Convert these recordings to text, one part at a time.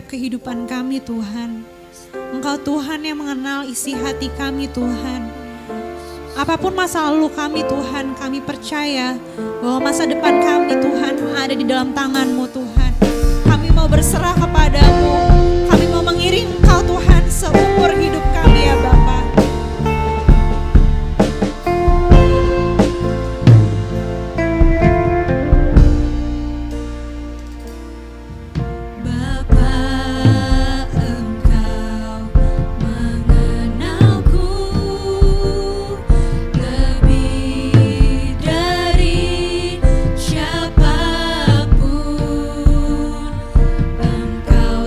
kehidupan kami Tuhan. Engkau Tuhan yang mengenal isi hati kami Tuhan. Apapun masa lalu kami Tuhan, kami percaya bahwa masa depan kami Tuhan ada di dalam tangan-Mu Tuhan. Kami mau berserah kepadamu, kami mau mengiring Engkau Tuhan seumur hidup kami ya Bapa. Engkau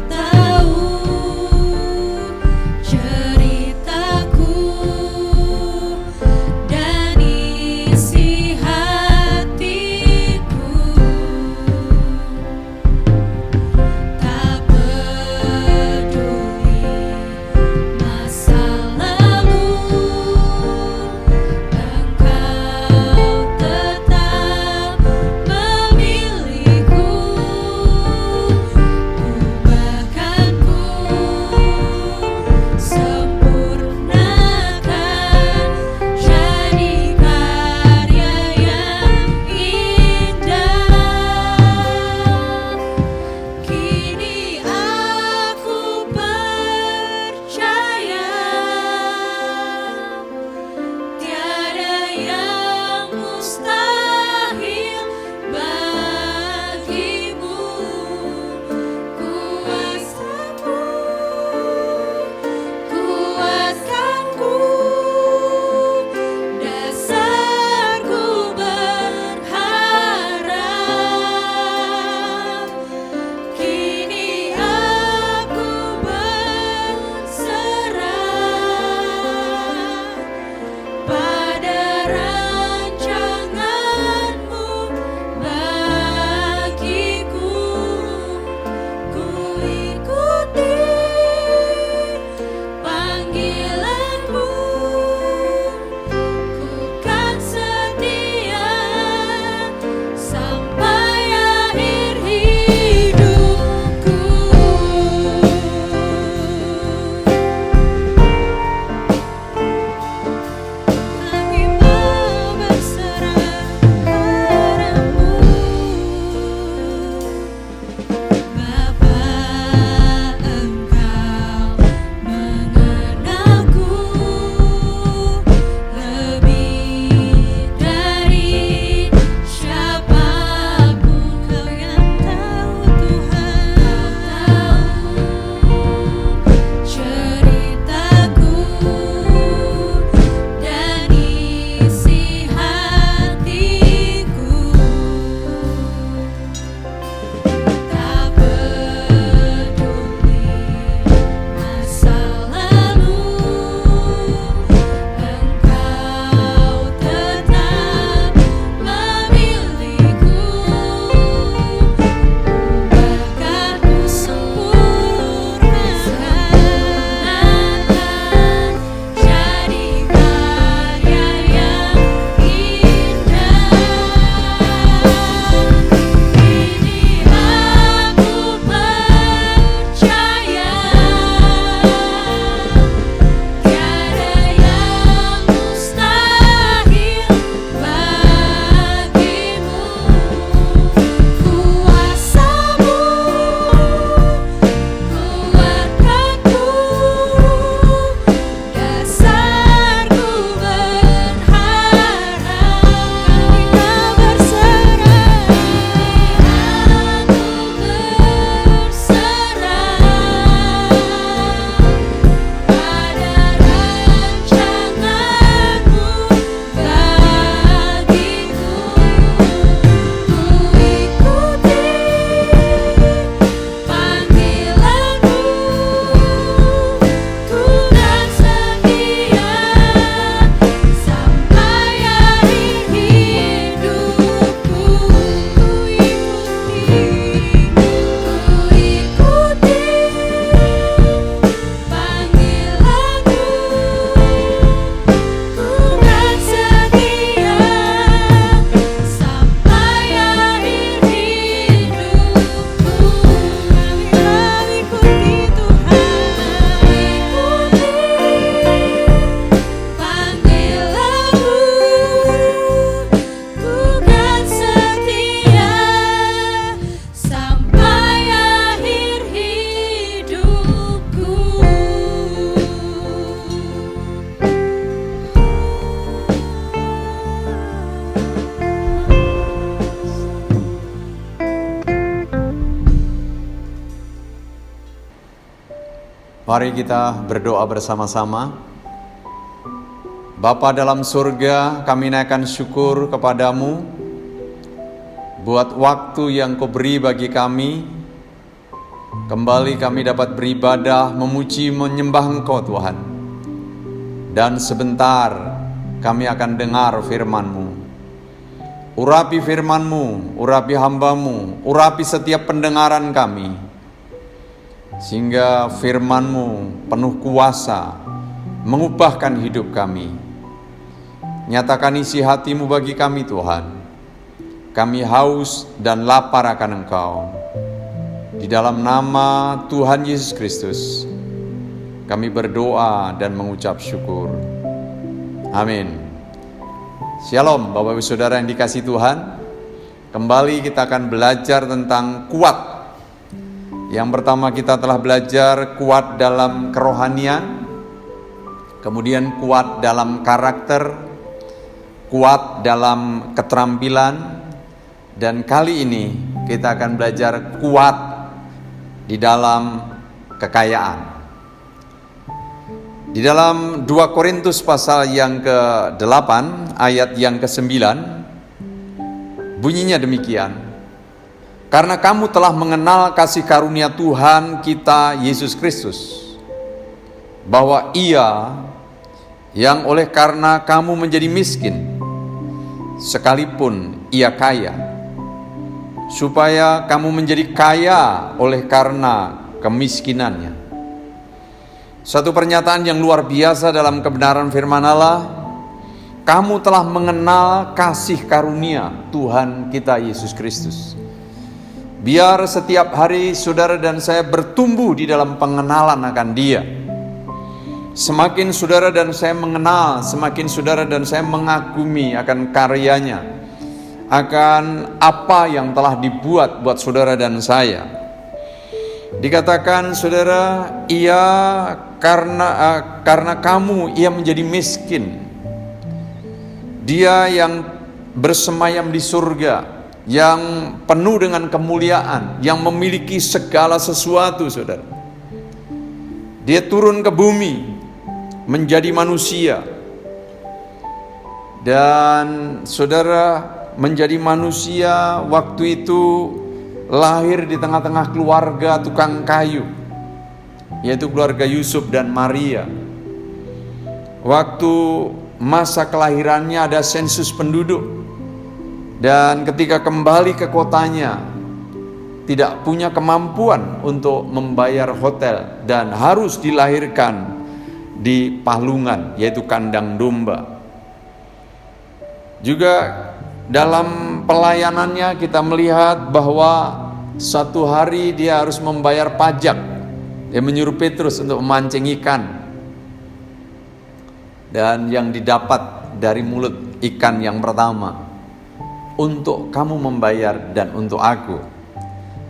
Mari kita berdoa bersama-sama. Bapa dalam surga, kami naikkan syukur kepadamu buat waktu yang Kau beri bagi kami. Kembali kami dapat beribadah, memuji, menyembah Engkau Tuhan. Dan sebentar kami akan dengar firman-Mu. Urapi firman-Mu, urapi hamba-Mu, urapi setiap pendengaran kami. Sehingga firman-Mu penuh kuasa mengubahkan hidup kami. Nyatakan isi hati-Mu bagi kami Tuhan. Kami haus dan lapar akan Engkau. Di dalam nama Tuhan Yesus Kristus kami berdoa dan mengucap syukur. Amin. Shalom Bapak Ibu Saudara yang dikasihi Tuhan. Kembali kita akan belajar tentang kuat. Yang pertama kita telah belajar kuat dalam kerohanian, kemudian kuat dalam karakter, kuat dalam keterampilan, dan kali ini kita akan belajar kuat di dalam kekayaan. Di dalam 2 Korintus pasal yang ke-8 ayat yang ke-9 bunyinya demikian. Karena kamu telah mengenal kasih karunia Tuhan kita Yesus Kristus, bahwa Ia yang oleh karena kamu menjadi miskin, sekalipun Ia kaya, supaya kamu menjadi kaya oleh karena kemiskinannya. Satu pernyataan yang luar biasa dalam kebenaran firman Allah. Kamu telah mengenal kasih karunia Tuhan kita Yesus Kristus. Biar setiap hari saudara dan saya bertumbuh di dalam pengenalan akan Dia. Semakin saudara dan saya mengenal, semakin saudara dan saya mengagumi akan karyanya, akan apa yang telah dibuat buat saudara dan saya. Dikatakan saudara, Ia karena kamu Ia menjadi miskin. Dia yang bersemayam di surga, yang penuh dengan kemuliaan, yang memiliki segala sesuatu saudara. Dia turun ke bumi menjadi manusia. Dan saudara menjadi manusia waktu itu lahir di tengah-tengah keluarga tukang kayu, yaitu keluarga Yusuf dan Maria. Waktu masa kelahirannya ada sensus penduduk. Dan ketika kembali ke kotanya, tidak punya kemampuan untuk membayar hotel dan harus dilahirkan di palungan, yaitu kandang domba. Juga dalam pelayanannya kita melihat bahwa satu hari dia harus membayar pajak. Dia menyuruh Petrus untuk memancing ikan. Dan yang didapat dari mulut ikan yang pertama, untuk kamu membayar dan untuk aku.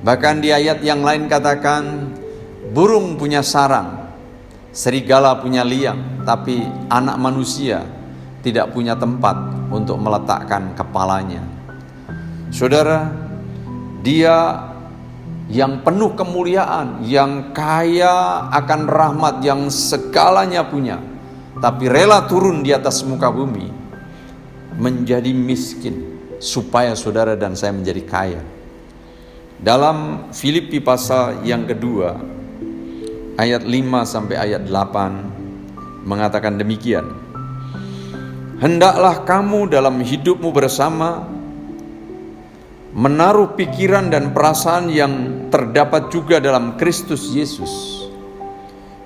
Bahkan di ayat yang lain katakan, burung punya sarang, serigala punya liang, tapi anak manusia tidak punya tempat untuk meletakkan kepalanya. Saudara, Dia yang penuh kemuliaan, yang kaya akan rahmat, yang segalanya punya, tapi rela turun di atas muka bumi menjadi miskin supaya saudara dan saya menjadi kaya. Dalam Filipi pasal yang kedua ayat 5 sampai ayat 8 mengatakan demikian. Hendaklah kamu dalam hidupmu bersama menaruh pikiran dan perasaan yang terdapat juga dalam Kristus Yesus,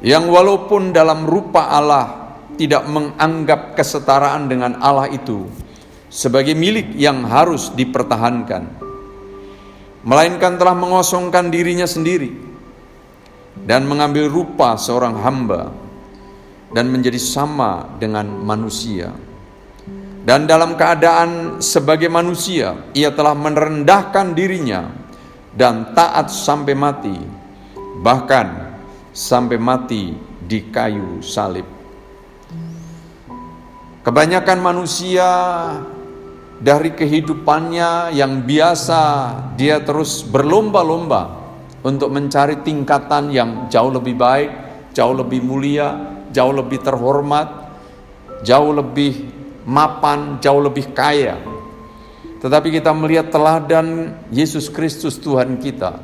yang walaupun dalam rupa Allah tidak menganggap kesetaraan dengan Allah itu sebagai milik yang harus dipertahankan, melainkan telah mengosongkan dirinya sendiri dan mengambil rupa seorang hamba dan menjadi sama dengan manusia. Dan dalam keadaan sebagai manusia, Ia telah merendahkan dirinya dan taat sampai mati, bahkan sampai mati di kayu salib. Kebanyakan manusia dari kehidupannya yang biasa, dia terus berlomba-lomba untuk mencari tingkatan yang jauh lebih baik, jauh lebih mulia, jauh lebih terhormat, jauh lebih mapan, jauh lebih kaya. Tetapi kita melihat teladan Yesus Kristus Tuhan kita,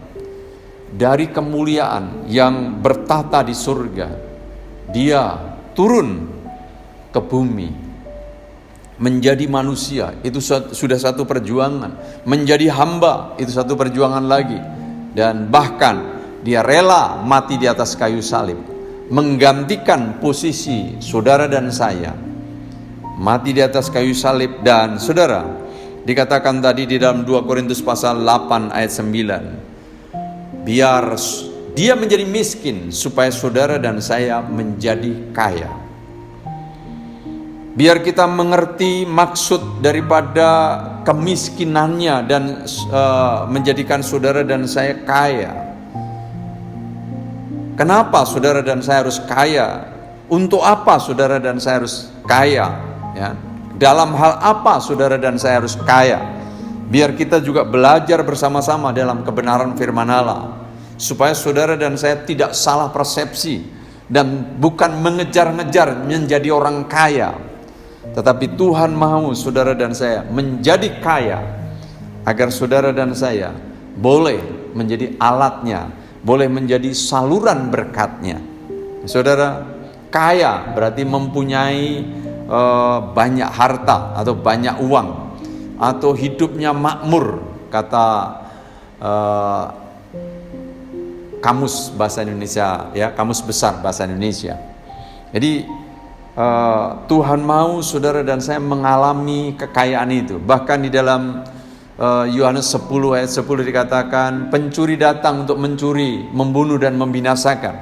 dari kemuliaan yang bertahta di surga, dia turun ke bumi, menjadi manusia, itu sudah satu perjuangan. Menjadi hamba, itu satu perjuangan lagi. Dan bahkan dia rela mati di atas kayu salib, menggantikan posisi saudara dan saya. Mati di atas kayu salib. Dan saudara, dikatakan tadi di dalam 2 Korintus pasal 8 ayat 9, biar dia menjadi miskin supaya saudara dan saya menjadi kaya. Biar kita mengerti maksud daripada kemiskinannya dan menjadikan saudara dan saya kaya. Kenapa saudara dan saya harus kaya? Untuk apa saudara dan saya harus kaya? Ya. Dalam hal apa saudara dan saya harus kaya? Biar kita juga belajar bersama-sama dalam kebenaran firman Allah, supaya saudara dan saya tidak salah persepsi dan bukan mengejar-ngejar menjadi orang kaya. Tetapi Tuhan mau saudara dan saya menjadi kaya, agar saudara dan saya boleh menjadi alatnya, boleh menjadi saluran berkatnya. Saudara, kaya berarti mempunyai banyak harta atau banyak uang, atau hidupnya makmur, kata kamus bahasa Indonesia, ya, kamus besar bahasa Indonesia. Jadi Tuhan mau saudara dan saya mengalami kekayaan itu. Bahkan di dalam Yohanes 10 ayat 10 dikatakan, pencuri datang untuk mencuri, membunuh dan membinasakan,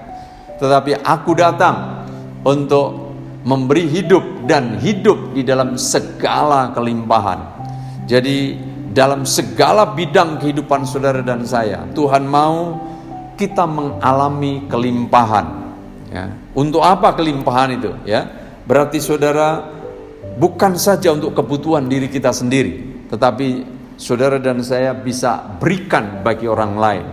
tetapi aku datang untuk memberi hidup, dan hidup di dalam segala kelimpahan. Jadi dalam segala bidang kehidupan saudara dan saya, Tuhan mau kita mengalami kelimpahan. Ya. Untuk apa kelimpahan itu? Ya, berarti saudara, bukan saja untuk kebutuhan diri kita sendiri, tetapi saudara dan saya bisa berikan bagi orang lain.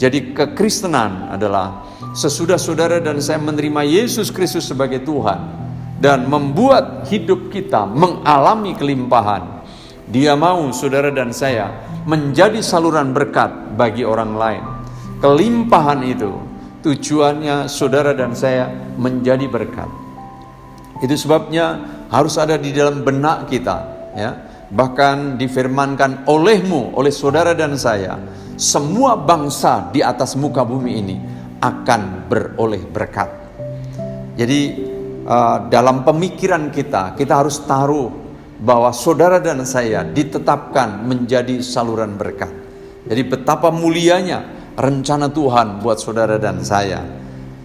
Jadi kekristenan adalah sesudah saudara dan saya menerima Yesus Kristus sebagai Tuhan dan membuat hidup kita mengalami kelimpahan, Dia mau saudara dan saya menjadi saluran berkat bagi orang lain. Kelimpahan itu tujuannya saudara dan saya menjadi berkat. Itu sebabnya harus ada di dalam benak kita, ya. Bahkan difirmankan, olehmu, oleh saudara dan saya, semua bangsa di atas muka bumi ini akan beroleh berkat. Jadi dalam pemikiran kita harus taruh bahwa saudara dan saya ditetapkan menjadi saluran berkat. Jadi betapa mulianya rencana Tuhan buat saudara dan saya,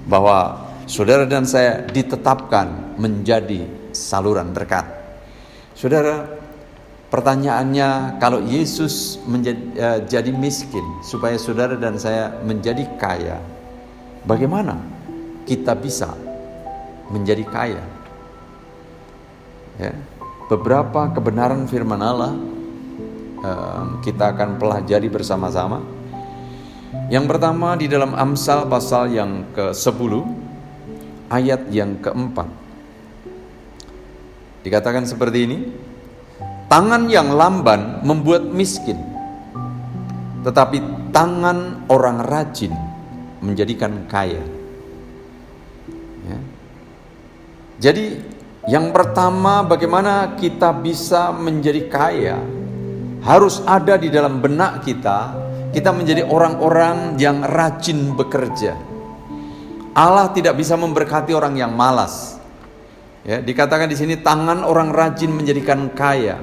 bahwa saudara dan saya ditetapkan menjadi saluran berkat. Saudara, pertanyaannya, kalau Yesus jadi miskin supaya saudara dan saya menjadi kaya, bagaimana kita bisa menjadi kaya? Ya, beberapa kebenaran firman Allah kita akan pelajari bersama-sama. Yang pertama di dalam Amsal pasal yang ke-10 ayat yang ke-4. Dikatakan seperti ini, tangan yang lamban membuat miskin, tetapi tangan orang rajin menjadikan kaya. Ya. Jadi yang pertama, bagaimana kita bisa menjadi kaya, harus ada di dalam benak kita menjadi orang-orang yang rajin bekerja. Allah tidak bisa memberkati orang yang malas. Ya, dikatakan di sini tangan orang rajin menjadikan kaya.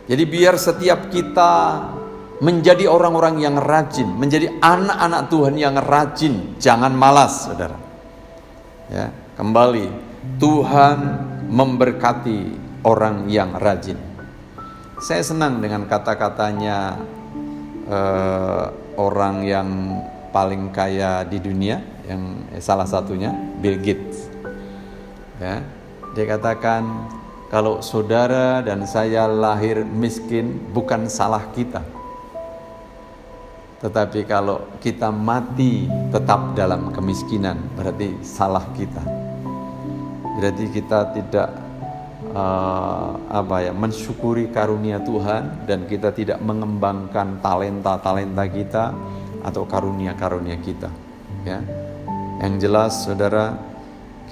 Jadi biar setiap kita menjadi orang-orang yang rajin, menjadi anak-anak Tuhan yang rajin, jangan malas, saudara. Ya, kembali, Tuhan memberkati orang yang rajin. Saya senang dengan kata-katanya orang yang paling kaya di dunia, yang salah satunya Bill Gates. Ya, dia katakan, kalau saudara dan saya lahir miskin bukan salah kita, Tetapi kalau kita mati tetap dalam kemiskinan, berarti salah kita. Berarti kita tidak mensyukuri karunia Tuhan, dan kita tidak mengembangkan talenta-talenta kita atau karunia-karunia kita. Ya, yang jelas saudara,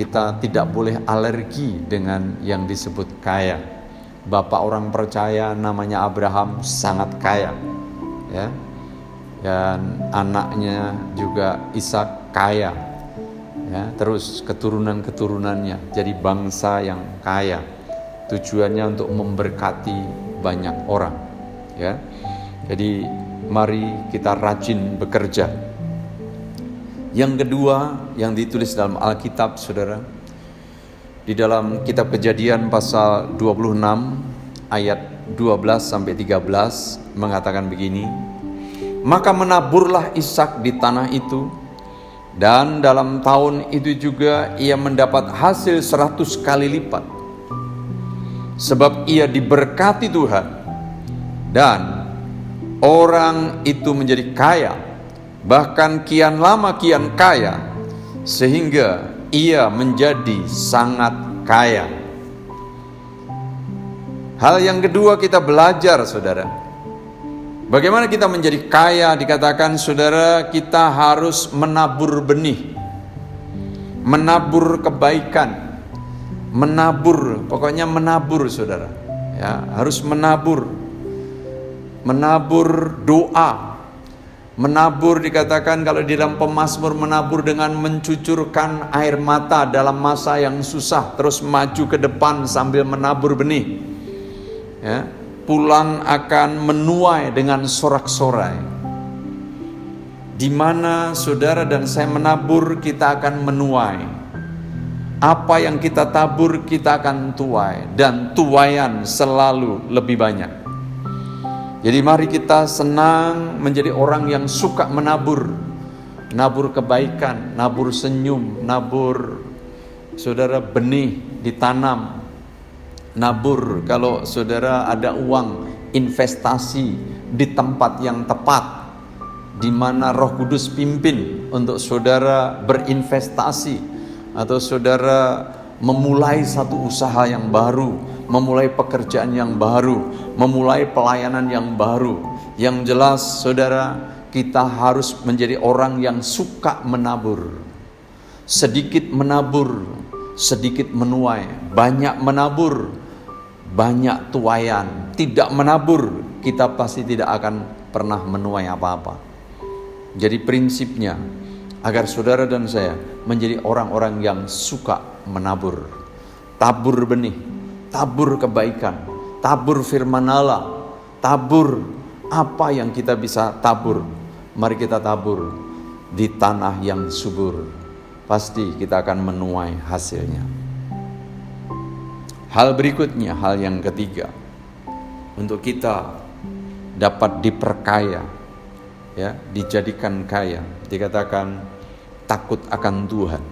kita tidak boleh alergi dengan yang disebut kaya. Bapak orang percaya namanya Abraham sangat kaya, ya, dan anaknya juga Ishak kaya, ya, terus keturunan-keturunannya jadi bangsa yang kaya. Tujuannya untuk memberkati banyak orang, ya. Jadi mari kita rajin bekerja. Yang kedua yang ditulis dalam Alkitab, saudara, di dalam kitab Kejadian pasal 26 ayat 12 sampai 13 mengatakan begini, maka menaburlah Ishak di tanah itu, dan dalam tahun itu juga ia mendapat hasil 100 kali lipat, sebab ia diberkati Tuhan, dan orang itu menjadi kaya, bahkan kian lama kian kaya, sehingga ia menjadi sangat kaya. Hal yang kedua kita belajar, saudara, bagaimana kita menjadi kaya. Dikatakan, saudara, kita harus menabur benih, menabur kebaikan, menabur, pokoknya menabur, saudara, ya, harus menabur doa. Menabur dikatakan kalau di dalam Pemazmur, menabur dengan mencucurkan air mata dalam masa yang susah, terus maju ke depan sambil menabur benih, ya, pulang akan menuai dengan sorak-sorai. Di mana saudara dan saya menabur, kita akan menuai. Apa yang kita tabur, kita akan tuai, dan tuaian selalu lebih banyak. Jadi mari kita senang menjadi orang yang suka menabur. Nabur kebaikan, nabur senyum, nabur, saudara, benih ditanam. Nabur kalau saudara ada uang, investasi di tempat yang tepat, di mana Roh Kudus pimpin untuk saudara berinvestasi, atau saudara memulai satu usaha yang baru, memulai pekerjaan yang baru, memulai pelayanan yang baru. Yang jelas, saudara, kita harus menjadi orang yang suka menabur. Sedikit menabur, sedikit menuai. Banyak menabur, banyak tuaian. Tidak menabur, kita pasti tidak akan pernah menuai apa-apa. Jadi prinsipnya, agar saudara dan saya menjadi orang-orang yang suka menabur. Tabur benih, tabur kebaikan, tabur firman Allah, tabur apa yang kita bisa tabur. Mari kita tabur di tanah yang subur. Pasti kita akan menuai hasilnya. Hal berikutnya, hal yang ketiga, untuk kita dapat diperkaya, ya, dijadikan kaya, dikatakan takut akan Tuhan.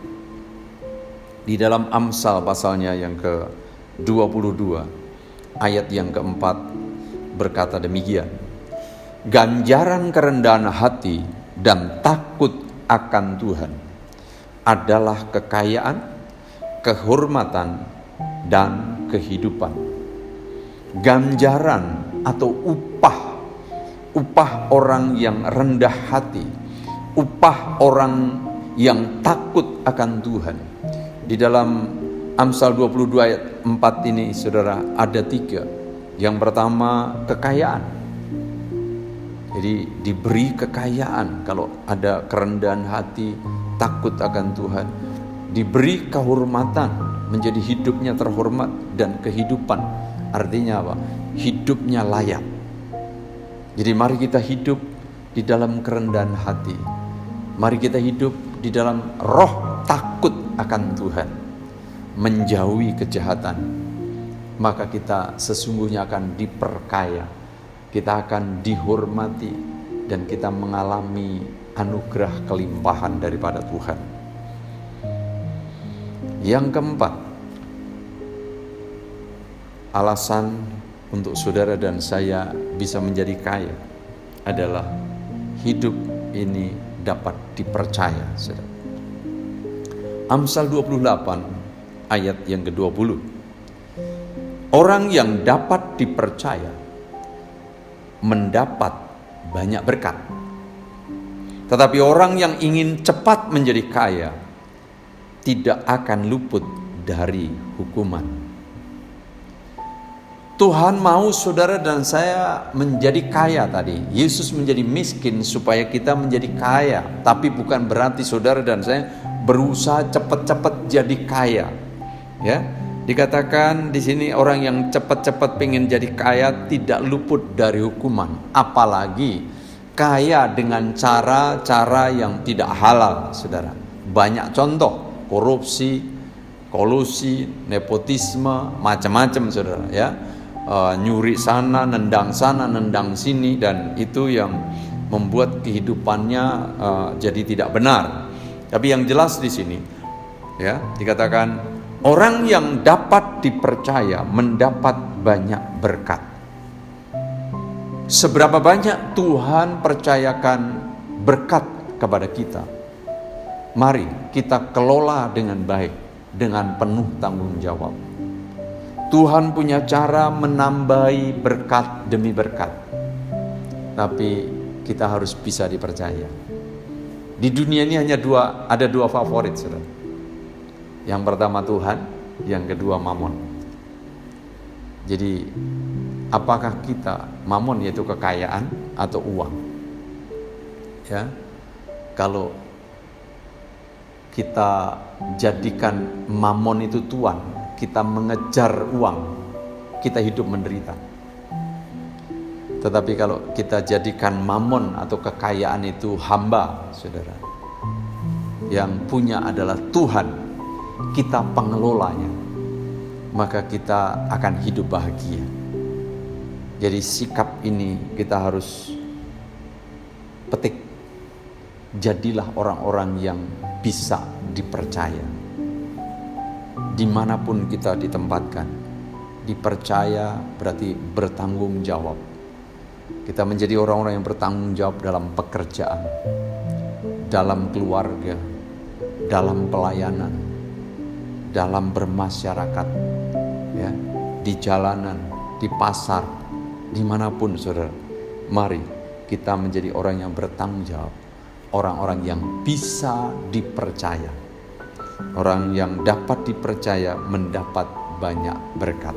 Di dalam Amsal pasalnya yang ke-22 ayat yang keempat berkata demikian, ganjaran kerendahan hati dan takut akan Tuhan adalah kekayaan, kehormatan, dan kehidupan. Ganjaran atau upah orang yang rendah hati, upah orang yang takut akan Tuhan. Di dalam Amsal 22 ayat 4 ini, saudara, ada 3. Yang pertama, kekayaan. Jadi diberi kekayaan kalau ada kerendahan hati, takut akan Tuhan. Diberi kehormatan, menjadi hidupnya terhormat, dan kehidupan. Artinya apa? Hidupnya layak. Jadi mari kita hidup di dalam kerendahan hati. Mari kita hidup di dalam roh takut akan Tuhan, menjauhi kejahatan. Maka kita sesungguhnya akan diperkaya, kita akan dihormati, dan kita mengalami anugerah kelimpahan daripada Tuhan. Yang keempat, alasan untuk saudara dan saya bisa menjadi kaya adalah hidup ini dapat dipercaya, saudara. Amsal 28 ayat yang ke-20. Orang yang dapat dipercaya mendapat banyak berkat. Tetapi orang yang ingin cepat menjadi kaya tidak akan luput dari hukuman. Tuhan mau saudara dan saya menjadi kaya tadi. Yesus menjadi miskin supaya kita menjadi kaya. Tapi bukan berarti saudara dan saya berusaha cepat-cepat jadi kaya. Ya, dikatakan di sini orang yang cepat-cepat pengen jadi kaya tidak luput dari hukuman. Apalagi kaya dengan cara-cara yang tidak halal, saudara. Banyak contoh, korupsi, kolusi, nepotisme, macam-macam, saudara. Ya, nyuri sana, nendang sini, dan itu yang membuat kehidupannya jadi tidak benar. Tapi yang jelas di sini, ya, dikatakan orang yang dapat dipercaya mendapat banyak berkat. Seberapa banyak Tuhan percayakan berkat kepada kita, mari kita kelola dengan baik, dengan penuh tanggung jawab. Tuhan punya cara menambahi berkat demi berkat, tapi kita harus bisa dipercaya. Di dunia ini ada dua favorit, saudara. Yang pertama Tuhan, yang kedua Mamon. Jadi apakah kita Mamon yaitu kekayaan atau uang? Ya, kalau kita jadikan Mamon itu tuan, kita mengejar uang, kita hidup menderita. Tetapi kalau kita jadikan Mamon atau kekayaan itu hamba, saudara, yang punya adalah Tuhan, kita pengelolanya, maka kita akan hidup bahagia. Jadi sikap ini kita harus petik. Jadilah orang-orang yang bisa dipercaya. Dimanapun kita ditempatkan, dipercaya berarti bertanggung jawab. Kita menjadi orang-orang yang bertanggung jawab dalam pekerjaan, dalam keluarga, dalam pelayanan, dalam bermasyarakat, ya, di jalanan, di pasar, dimanapun, saudara. Mari kita menjadi orang yang bertanggung jawab, orang-orang yang bisa dipercaya. Orang yang dapat dipercaya mendapat banyak berkat.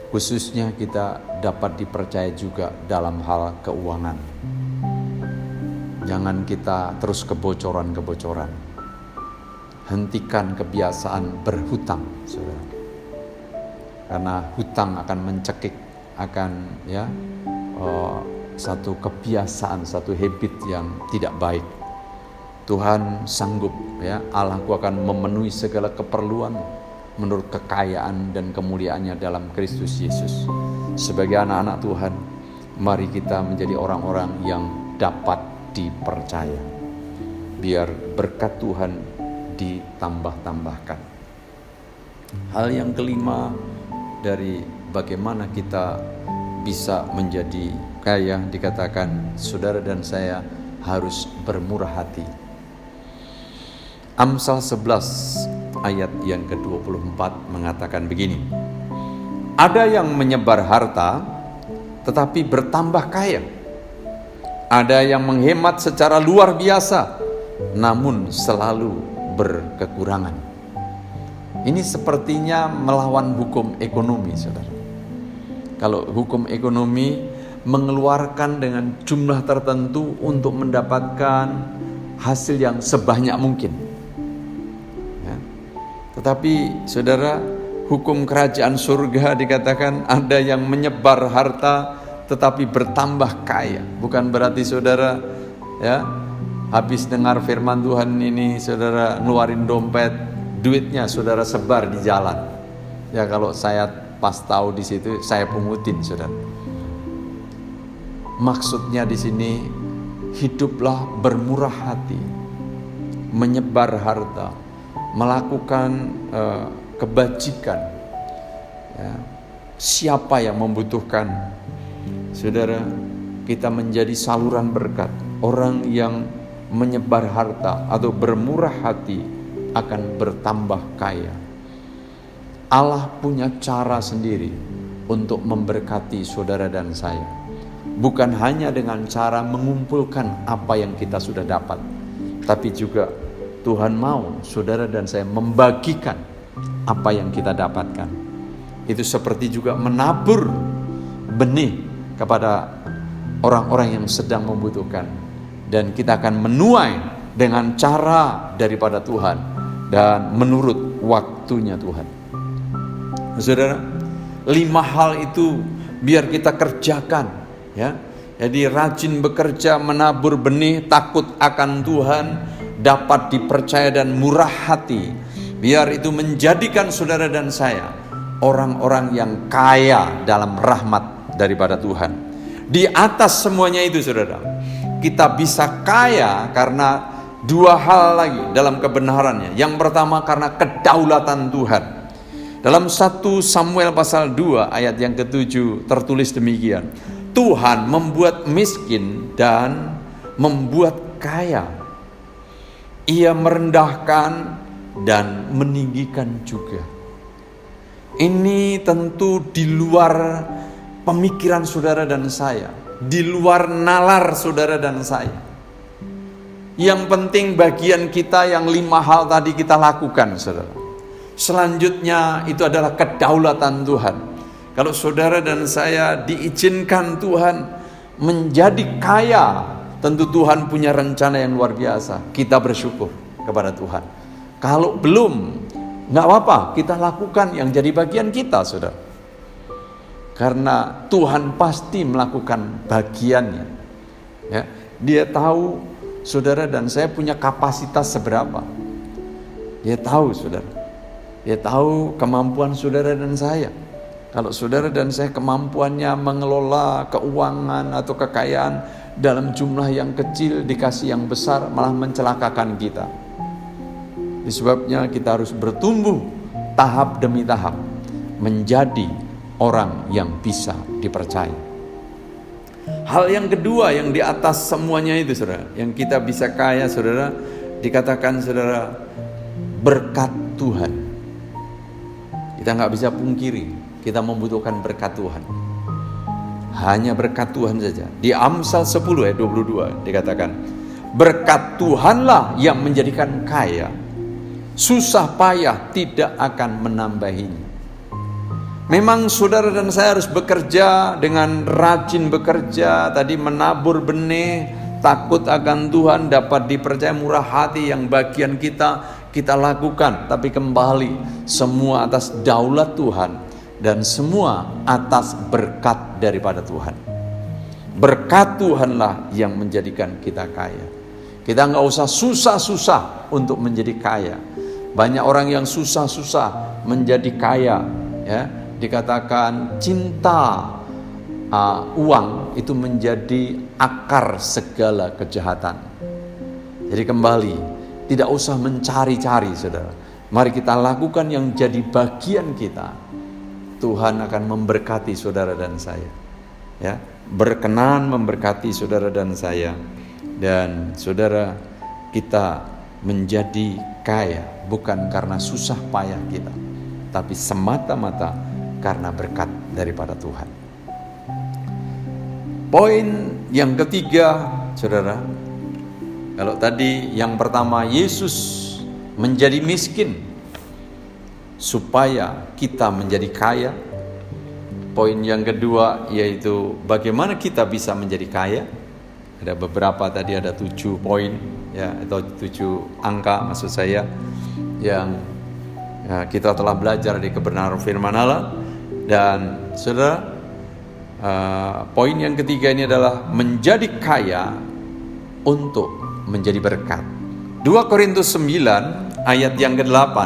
Khususnya kita dapat dipercaya juga dalam hal keuangan. Jangan kita terus kebocoran-kebocoran. Hentikan kebiasaan berhutang, saudara. Karena hutang akan mencekik, akan satu kebiasaan, satu habit yang tidak baik. Tuhan sanggup, ya, Allahku akan memenuhi segala keperluan menurut kekayaan dan kemuliaannya dalam Kristus Yesus. Sebagai anak-anak Tuhan, mari kita menjadi orang-orang yang dapat dipercaya. Biar berkat Tuhan ditambah-tambahkan. Hal yang kelima dari bagaimana kita bisa menjadi kaya, dikatakan saudara dan saya harus bermurah hati. Amsal 11 ayat yang ke-24 mengatakan begini. Ada yang menyebar harta tetapi bertambah kaya. Ada yang menghemat secara luar biasa namun selalu berkekurangan. Ini sepertinya melawan hukum ekonomi, saudara. Kalau hukum ekonomi mengeluarkan dengan jumlah tertentu untuk mendapatkan hasil yang sebanyak mungkin. Tetapi saudara, hukum kerajaan surga dikatakan ada yang menyebar harta tetapi bertambah kaya. Bukan berarti saudara, ya, habis dengar firman Tuhan ini saudara ngeluarin dompet, duitnya saudara sebar di jalan. Ya, kalau saya pas tahu di situ saya pungutin, saudara. Maksudnya di sini hiduplah bermurah hati, menyebar harta, melakukan kebajikan. Ya. Siapa yang membutuhkan, saudara, kita menjadi saluran berkat. orang yang menyebar harta atau bermurah hati akan bertambah kaya. Allah punya cara sendiri untuk memberkati saudara dan saya. Bukan hanya dengan cara mengumpulkan apa yang kita sudah dapat, tapi juga Tuhan mau saudara dan saya membagikan apa yang kita dapatkan. Itu seperti juga menabur benih kepada orang-orang yang sedang membutuhkan. Dan kita akan menuai dengan cara daripada Tuhan dan menurut waktunya Tuhan. Saudara, 5 hal itu biar kita kerjakan, ya. Jadi rajin bekerja, menabur benih, takut akan Tuhan, dapat dipercaya dan murah hati. Biar itu menjadikan saudara dan saya orang-orang yang kaya dalam rahmat daripada Tuhan. Di atas semuanya itu saudara, kita bisa kaya karena 2 hal lagi dalam kebenarannya. Yang pertama karena kedaulatan Tuhan. Dalam 1 Samuel pasal 2 ayat yang ke-7 tertulis demikian. Tuhan membuat miskin dan membuat kaya. Ia merendahkan dan meninggikan juga. Ini tentu di luar pemikiran saudara dan saya, di luar nalar saudara dan saya. Yang penting bagian kita yang 5 hal tadi kita lakukan, saudara. Selanjutnya itu adalah kedaulatan Tuhan. Kalau saudara dan saya diizinkan Tuhan menjadi kaya, tentu Tuhan punya rencana yang luar biasa. Kita bersyukur kepada Tuhan. Kalau belum, nggak apa-apa, kita lakukan yang jadi bagian kita, saudara. Karena Tuhan pasti melakukan bagiannya. Ya, Dia tahu saudara dan saya punya kapasitas seberapa. Dia tahu, saudara. Dia tahu kemampuan saudara dan saya. Kalau saudara dan saya kemampuannya mengelola keuangan atau kekayaan dalam jumlah yang kecil dikasih yang besar malah mencelakakan kita. Sebabnya kita harus bertumbuh tahap demi tahap menjadi orang yang bisa dipercaya. Hal yang kedua yang di atas semuanya itu saudara, yang kita bisa kaya saudara, dikatakan saudara berkat Tuhan. Kita nggak bisa pungkiri, kita membutuhkan berkat Tuhan. Hanya berkat Tuhan saja. Di Amsal 10 ayat 22 dikatakan, berkat Tuhanlah yang menjadikan kaya, susah payah tidak akan menambahinya. Memang saudara dan saya harus bekerja dengan rajin bekerja, tadi menabur benih, takut akan Tuhan, dapat dipercaya murah hati yang bagian kita lakukan. Tapi kembali semua atas daulat Tuhan dan semua atas berkat daripada Tuhan. Berkat Tuhanlah yang menjadikan kita kaya. Kita nggak usah susah-susah untuk menjadi kaya. Banyak orang yang susah-susah menjadi kaya, ya. Dikatakan cinta uang itu menjadi akar segala kejahatan. Jadi kembali, tidak usah mencari-cari saudara. Mari kita lakukan yang jadi bagian kita. Tuhan akan memberkati saudara dan saya, ya, berkenan memberkati saudara dan saya. Dan saudara, kita menjadi kaya bukan karena susah payah kita, tapi semata-mata karena berkat daripada Tuhan. Poin yang ketiga, saudara, kalau tadi yang pertama Yesus menjadi miskin supaya kita menjadi kaya. Poin yang kedua yaitu bagaimana kita bisa menjadi kaya. Ada beberapa tadi, ada 7 poin, ya, atau 7 angka maksud saya, yang kita telah belajar di kebenaran firman Allah. Dan saudara, poin yang ketiga ini adalah menjadi kaya untuk menjadi berkat. 2 Korintus 9 ayat yang ke-8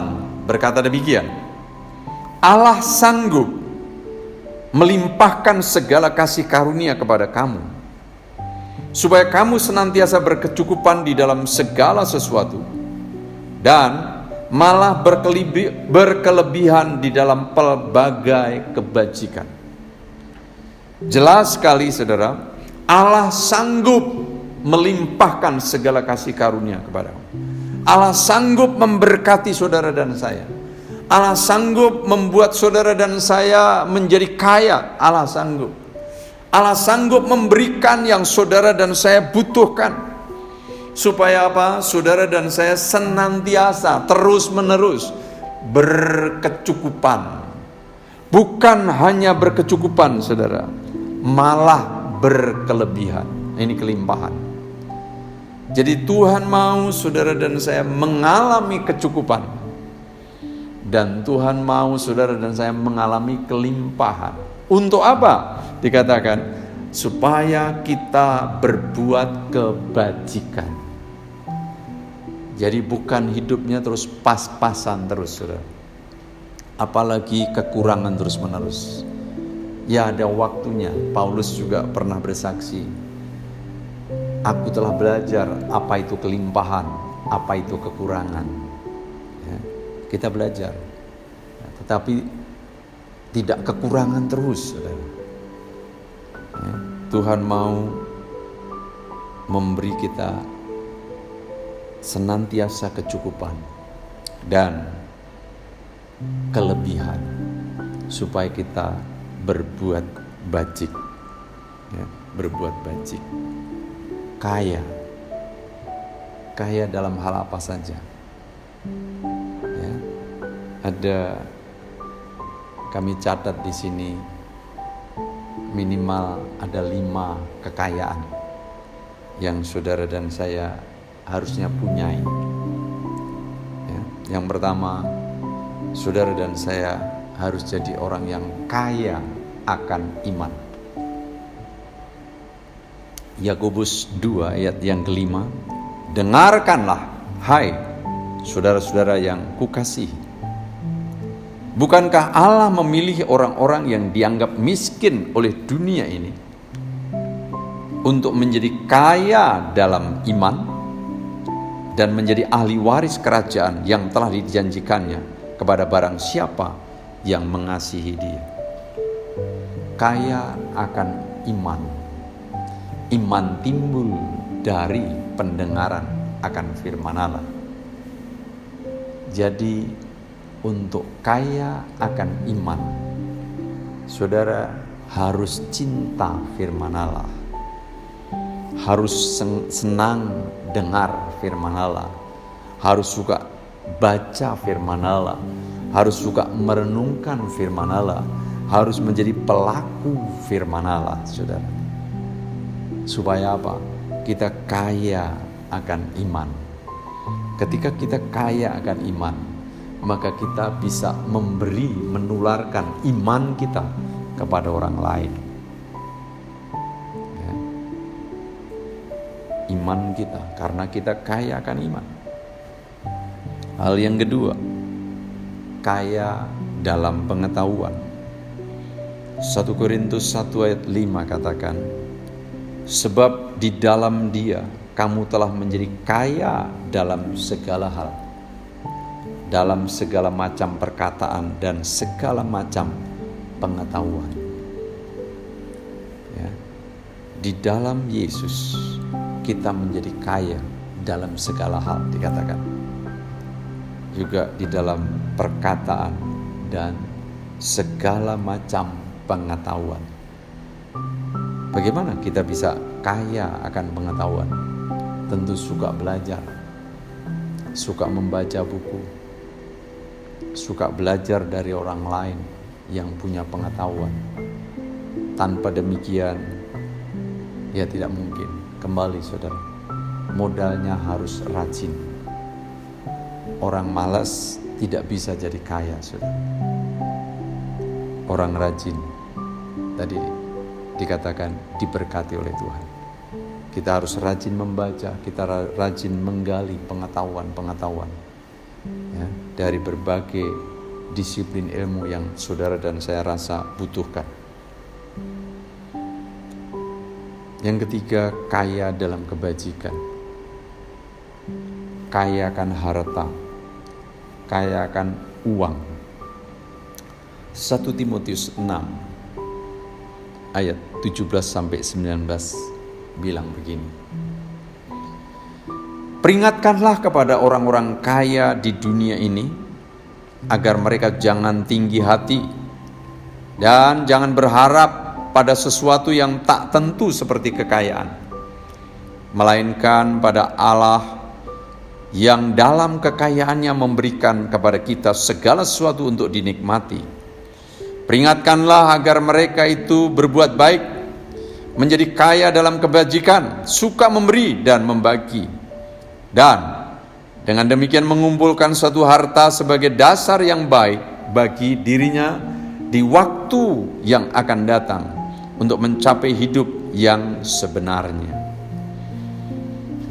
berkata demikian, Allah sanggup melimpahkan segala kasih karunia kepada kamu, supaya kamu senantiasa berkecukupan di dalam segala sesuatu, dan malah berkelebihan di dalam pelbagai kebajikan. Jelas sekali saudara, Allah sanggup melimpahkan segala kasih karunia kepadamu. Allah sanggup memberkati saudara dan saya. Allah sanggup membuat saudara dan saya menjadi kaya. Allah sanggup. Allah sanggup memberikan yang saudara dan saya butuhkan. Supaya apa? Saudara dan saya senantiasa terus-menerus berkecukupan. Bukan hanya berkecukupan, saudara, malah berkelebihan. Ini kelimpahan. Jadi Tuhan mau saudara dan saya mengalami kecukupan. Dan Tuhan mau saudara dan saya mengalami kelimpahan. Untuk apa? Dikatakan supaya kita berbuat kebajikan. Jadi bukan hidupnya terus pas-pasan terus, saudara. Apalagi kekurangan terus-menerus. Ya, ada waktunya. Paulus juga pernah bersaksi, aku telah belajar apa itu kelimpahan, apa itu kekurangan. Ya, kita belajar. Ya, tetapi tidak kekurangan terus, saudara. Ya, Tuhan mau memberi kita senantiasa kecukupan dan kelebihan supaya kita berbuat bajik, ya, berbuat bajik, kaya dalam hal apa saja. Ya, ada kami catat di sini minimal ada 5 kekayaan yang saudara dan saya harusnya punyai. Ya, yang pertama, saudara dan saya harus jadi orang yang kaya akan iman. Yakobus 2 ayat yang kelima, dengarkanlah hai saudara-saudara yang kukasihi. Bukankah Allah memilih orang-orang yang dianggap miskin oleh dunia ini untuk menjadi kaya dalam iman dan menjadi ahli waris kerajaan yang telah dijanjikannya kepada barang siapa yang mengasihi Dia? Kaya akan iman. Iman timbul dari pendengaran akan firman Allah. Jadi untuk kaya akan iman, saudara harus cinta firman Allah. Harus senang dengar firman Allah, harus suka baca firman Allah, harus suka merenungkan firman Allah, harus menjadi pelaku firman Allah, saudara. Supaya apa? Kita kaya akan iman. Ketika kita kaya akan iman, maka kita bisa menularkan iman kita kepada orang lain. Iman kita, karena kita kaya akan iman. Hal yang kedua, kaya dalam pengetahuan. 1 Korintus 1 ayat 5 katakan, sebab di dalam Dia kamu telah menjadi kaya dalam segala hal, dalam segala macam perkataan dan segala macam pengetahuan. Ya. Di dalam Yesus kita menjadi kaya dalam segala hal, dikatakan. Juga di dalam perkataan dan segala macam pengetahuan. Bagaimana kita bisa kaya akan pengetahuan? Tentu suka belajar, suka membaca buku, suka belajar dari orang lain yang punya pengetahuan. Tanpa demikian, ya tidak mungkin. Kembali saudara, modalnya harus rajin. Orang malas tidak bisa jadi kaya, saudara. Orang rajin, tadi dikatakan diberkati oleh Tuhan. Kita harus rajin membaca, kita rajin menggali pengetahuan-pengetahuan, ya, dari berbagai disiplin ilmu yang saudara dan saya rasa butuhkan. Yang ketiga, kaya dalam kebajikan. Kaya akan harta, kaya akan uang. 1 Timotius 6 ayat 17-19 bilang begini, Peringatkanlah kepada orang-orang kaya di dunia ini agar mereka jangan tinggi hati dan jangan berharap pada sesuatu yang tak tentu seperti kekayaan, melainkan pada Allah yang dalam kekayaannya memberikan kepada kita segala sesuatu untuk dinikmati. Peringatkanlah agar mereka itu berbuat baik, menjadi kaya dalam kebajikan, suka memberi dan membagi, dan dengan demikian mengumpulkan suatu harta sebagai dasar yang baik bagi dirinya di waktu yang akan datang untuk mencapai hidup yang sebenarnya.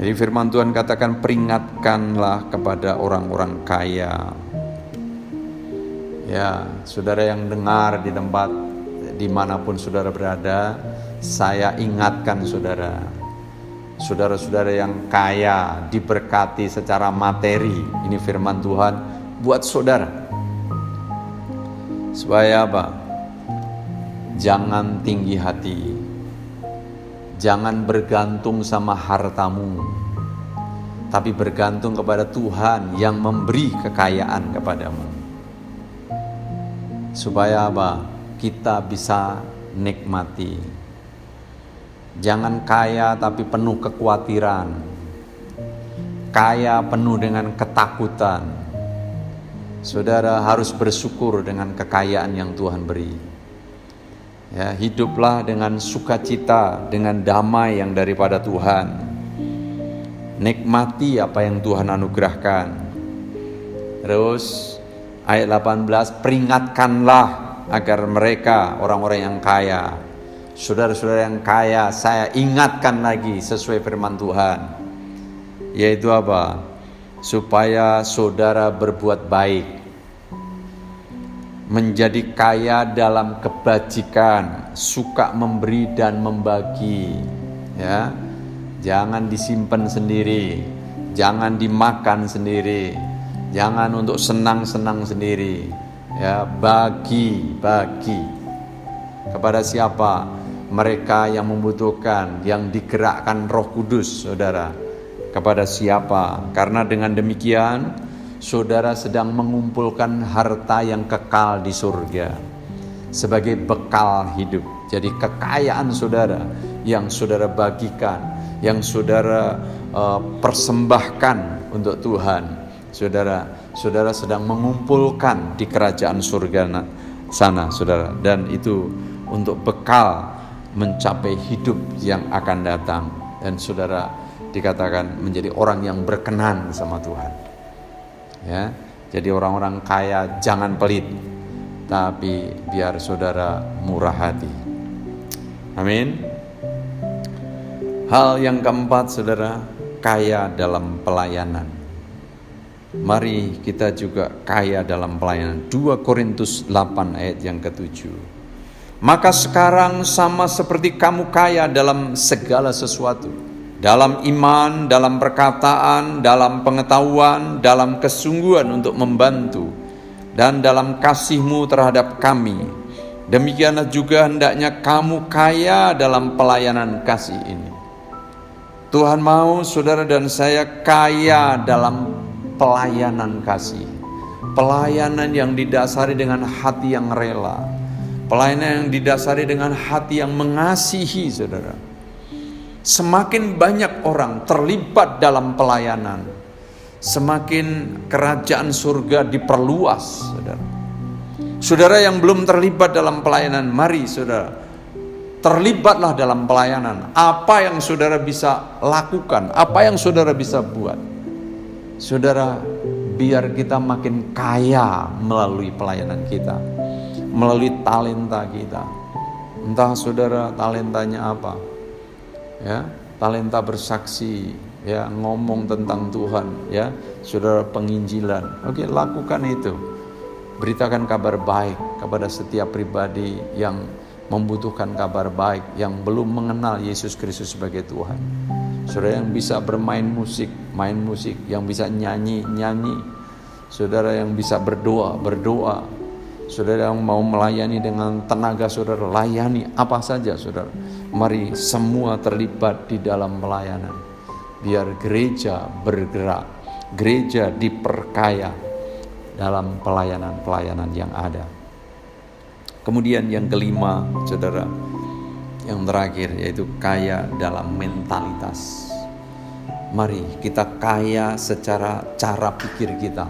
Jadi firman Tuhan katakan, peringatkanlah kepada orang-orang kaya. Ya, saudara yang dengar di tempat dimanapun saudara berada, saya ingatkan saudara, saudara-saudara yang kaya, diberkati secara materi. Ini firman Tuhan buat saudara. Supaya apa? Jangan tinggi hati. Jangan bergantung sama hartamu, tapi bergantung kepada Tuhan yang memberi kekayaan kepadamu. Supaya apa? Kita bisa nikmati. Jangan kaya tapi penuh kekhawatiran, kaya penuh dengan ketakutan. Saudara harus bersyukur dengan kekayaan yang Tuhan beri. Ya, hiduplah dengan sukacita, dengan damai yang daripada Tuhan. Nikmati apa yang Tuhan anugerahkan. Terus ayat 18, peringatkanlah agar mereka, orang-orang yang kaya, saudara-saudara yang kaya, saya ingatkan lagi sesuai firman Tuhan. Yaitu apa? Supaya saudara berbuat baik, menjadi kaya dalam kebajikan, suka memberi dan membagi. Ya, jangan disimpan sendiri, jangan dimakan sendiri, jangan untuk senang-senang sendiri. Ya, bagi kepada siapa? Mereka yang membutuhkan, yang digerakkan Roh Kudus, saudara. Kepada siapa? Karena dengan demikian saudara sedang mengumpulkan harta yang kekal di surga sebagai bekal hidup. Jadi kekayaan saudara yang saudara bagikan, yang saudara persembahkan untuk Tuhan, saudara sedang mengumpulkan di kerajaan surga sana, saudara. Dan itu untuk bekal mencapai hidup yang akan datang. Dan saudara dikatakan menjadi orang yang berkenan sama Tuhan. Ya, jadi orang-orang kaya jangan pelit, tapi biar saudara murah hati. Amin. Hal yang keempat, saudara, kaya dalam pelayanan. Mari kita juga kaya dalam pelayanan. 2 Korintus 8 ayat yang ke-7. Maka sekarang sama seperti kamu kaya dalam segala sesuatu, dalam iman, dalam perkataan, dalam pengetahuan, dalam kesungguhan untuk membantu, dan dalam kasihmu terhadap kami. Demikianlah juga hendaknya kamu kaya dalam pelayanan kasih ini. Tuhan mau saudara dan saya kaya dalam pelayanan kasih. Pelayanan yang didasari dengan hati yang rela. Pelayanan yang didasari dengan hati yang mengasihi, saudara. Semakin banyak orang terlibat dalam pelayanan, semakin kerajaan surga diperluas, saudara. Saudara yang belum terlibat dalam pelayanan, mari saudara, terlibatlah dalam pelayanan. Apa yang saudara bisa lakukan, apa yang saudara bisa buat, saudara, biar kita makin kaya melalui pelayanan kita, melalui talenta kita. Entah saudara talentanya apa, ya, talenta bersaksi, ya, ngomong tentang Tuhan, ya, saudara penginjilan. Oke, lakukan itu. Beritakan kabar baik kepada setiap pribadi yang membutuhkan kabar baik, yang belum mengenal Yesus Kristus sebagai Tuhan. Saudara yang bisa bermain musik, main musik, yang bisa nyanyi. Saudara yang bisa berdoa. Saudara yang mau melayani dengan tenaga, saudara layani apa saja, saudara. Mari semua terlibat di dalam pelayanan. biar gereja bergerak, gereja diperkaya dalam pelayanan-pelayanan yang ada. Kemudian yang kelima, saudara, yang terakhir, yaitu kaya dalam mentalitas. Mari kita kaya secara cara pikir kita,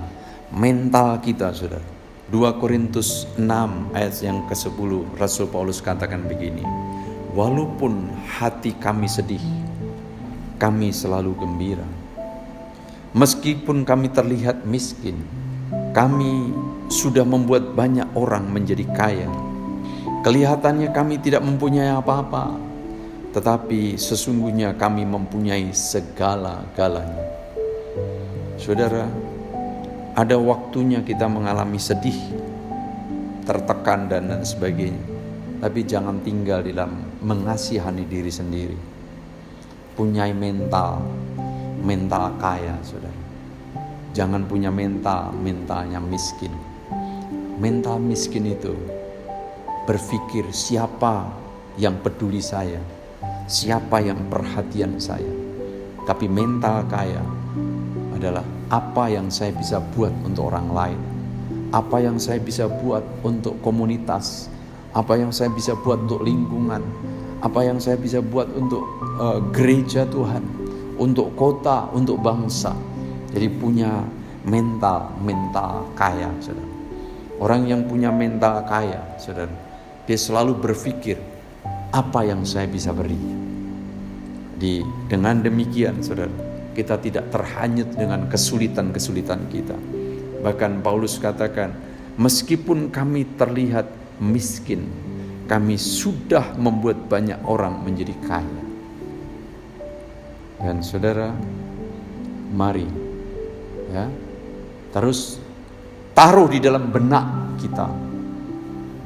mental kita, saudara. 2 Korintus 6 ayat yang ke-10, Rasul Paulus katakan begini, walaupun hati kami sedih, kami selalu gembira. Meskipun kami terlihat miskin, kami sudah membuat banyak orang menjadi kaya. Kelihatannya kami tidak mempunyai apa-apa, tetapi sesungguhnya kami mempunyai segala-galanya. Saudara, ada waktunya kita mengalami sedih, tertekan dan sebagainya. Tapi jangan tinggal di dalam mengasihani diri sendiri. Punyai mental kaya, saudara. Jangan punya mentalnya miskin. Mental miskin itu berpikir siapa yang peduli saya, siapa yang perhatian saya. Tapi mental kaya adalah apa yang saya bisa buat untuk orang lain, apa yang saya bisa buat untuk komunitas, apa yang saya bisa buat untuk lingkungan, apa yang saya bisa buat untuk gereja Tuhan, untuk kota, untuk bangsa. Jadi punya mental kaya, saudara. Orang yang punya mental kaya, saudara, dia selalu berpikir apa yang saya bisa beri. Dengan demikian, saudara, kita tidak terhanyut dengan kesulitan-kesulitan kita. Bahkan Paulus katakan, meskipun kami terlihat miskin, kami sudah membuat banyak orang menjadi kaya. Dan saudara, mari ya, terus taruh di dalam benak kita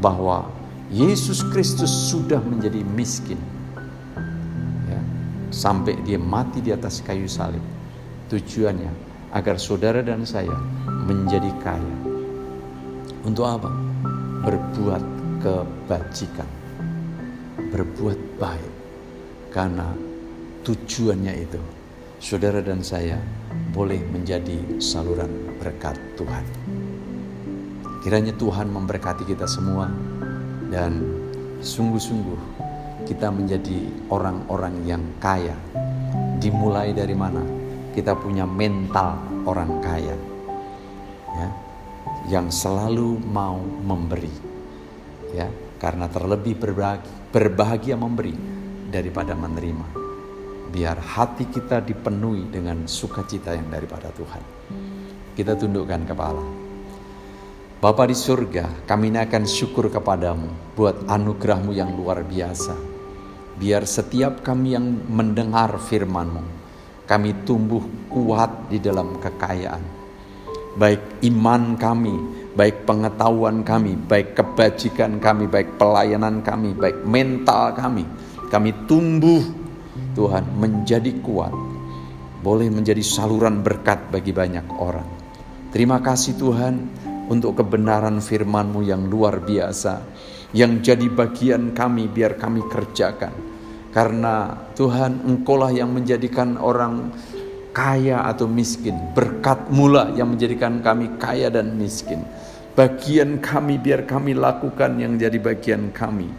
bahwa Yesus Kristus sudah menjadi miskin ya, sampai dia mati di atas kayu salib. Tujuannya agar saudara dan saya menjadi kaya. Untuk apa? Berbuat kebajikan, berbuat baik. Karena tujuannya itu saudara dan saya boleh menjadi saluran berkat Tuhan. Kiranya Tuhan memberkati kita semua, dan sungguh-sungguh kita menjadi orang-orang yang kaya. Dimulai dari mana? Kita punya mental orang kaya ya, yang selalu mau memberi ya, karena terlebih berbahagia memberi daripada menerima. Biar hati kita dipenuhi dengan sukacita yang daripada Tuhan. Kita tundukkan kepala. Bapa di surga, kami naikkan syukur kepadamu buat anugerah-Mu yang luar biasa. Biar setiap kami yang mendengar firman-Mu, kami tumbuh kuat di dalam kekayaan. Baik iman kami, baik pengetahuan kami, baik kebajikan kami, baik pelayanan kami, baik mental kami tumbuh Tuhan menjadi kuat, boleh menjadi saluran berkat bagi banyak orang. Terima kasih Tuhan untuk kebenaran firman-Mu yang luar biasa, yang jadi bagian kami biar kami kerjakan. Karena Tuhan, Engkaulah yang menjadikan orang kaya atau miskin, berkat-Mu lah yang menjadikan kami kaya dan miskin. Bagian kami biar kami lakukan yang jadi bagian kami.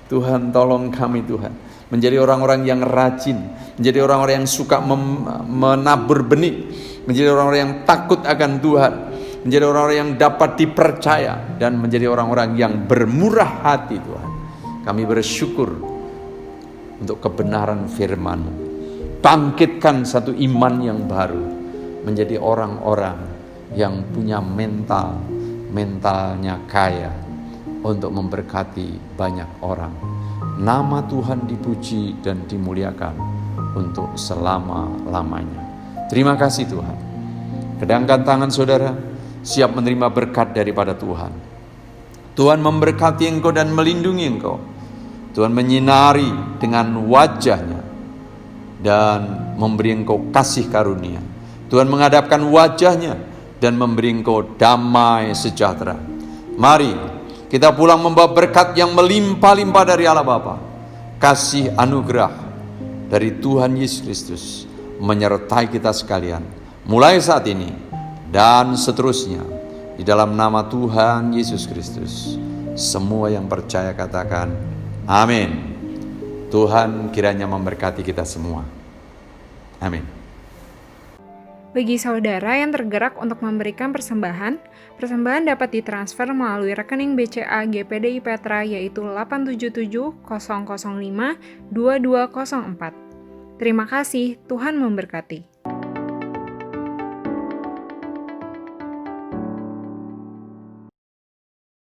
Tuhan, tolong kami Tuhan, menjadi orang-orang yang rajin, menjadi orang-orang yang suka menabur benih, menjadi orang-orang yang takut akan Tuhan, menjadi orang-orang yang dapat dipercaya, dan menjadi orang-orang yang bermurah hati Tuhan. Kami bersyukur untuk kebenaran firman-Mu. Bangkitkan satu iman yang baru, menjadi orang-orang yang punya mentalnya kaya untuk memberkati banyak orang. Nama Tuhan dipuji dan dimuliakan untuk selama-lamanya. Terima kasih Tuhan. Kedangkan tangan saudara, siap menerima berkat daripada Tuhan. Tuhan memberkati engkau dan melindungi engkau. Tuhan menyinari dengan wajah-Nya dan memberi engkau kasih karunia. Tuhan menghadapkan wajah-Nya dan memberi engkau damai sejahtera. Mari kita pulang membawa berkat yang melimpah-limpah dari Allah Bapa, kasih anugerah dari Tuhan Yesus Kristus, menyertai kita sekalian, mulai saat ini dan seterusnya. Di dalam nama Tuhan Yesus Kristus, semua yang percaya katakan amin. Tuhan kiranya memberkati kita semua. Amin. Bagi saudara yang tergerak untuk memberikan persembahan dapat ditransfer melalui rekening BCA GPDI Petra yaitu 877 005 2204. Terima kasih, Tuhan memberkati.